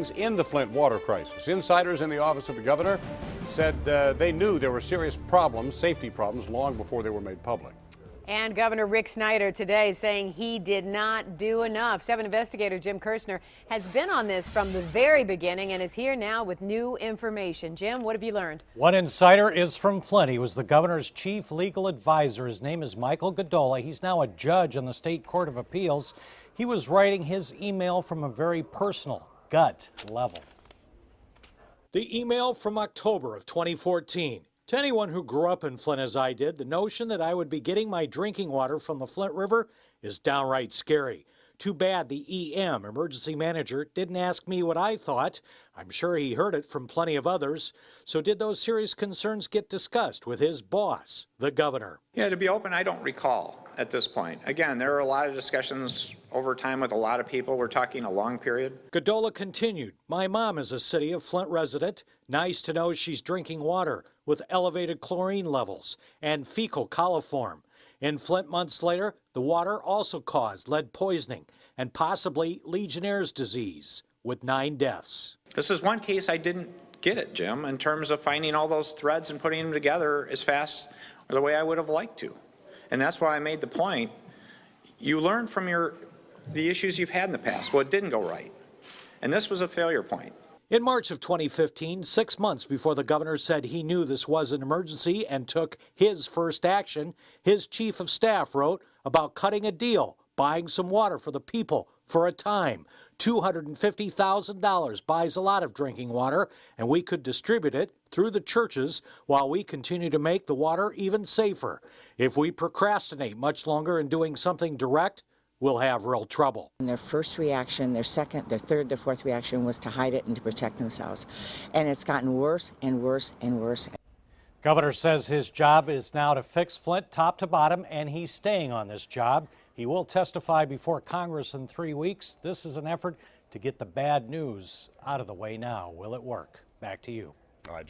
findings in the Flint water crisis. Insiders in the office of the governor said they knew there were serious problems, safety problems, long before they were made public. And Governor Rick Snyder today saying he did not do enough. 7 investigator Jim Kirshner has been on this from the very beginning and is here now with new information. Jim, what have you learned? One insider is from Flint. He was the governor's chief legal advisor. His name is Michael Godola. He's now a judge on the State Court of Appeals. He was writing his email from a very personal, gut level. The email from October of 2014. To anyone who grew up in Flint as I did, the notion that I would be getting my drinking water from the Flint River is downright scary. Too bad the EM, emergency manager, didn't ask me what I thought. I'm sure he heard it from plenty of others. So did those serious concerns get discussed with his boss, the governor? Yeah, to be open, I don't recall at this point. Again, there are a lot of discussions over time with a lot of people. We're talking a long period. Godola continued, my mom is a City of Flint resident. Nice to know she's drinking water with elevated chlorine levels and fecal coliform. In Flint months later, the water also caused lead poisoning and possibly Legionnaire's disease with 9 deaths. This is one case I didn't get it, Jim, in terms of finding all those threads and putting them together as fast or the way I would have liked to. And that's why I made the point. You learn from the issues you've had in the past, what didn't go right. And this was a failure point. In March of 2015, 6 months before the governor said he knew this was an emergency and took his first action, his chief of staff wrote about cutting a deal, buying some water for the people for a time. $250,000 buys a lot of drinking water, and we could distribute it through the churches while we continue to make the water even safer. If we procrastinate much longer in doing something direct, we'll have real trouble. Their first reaction, their second, their third, their fourth reaction was to hide it and to protect themselves. And it's gotten worse and worse and worse. Governor says his job is now to fix Flint top to bottom, and he's staying on this job. He will testify before Congress in 3 weeks. This is an effort to get the bad news out of the way now. Will it work? Back to you. All right.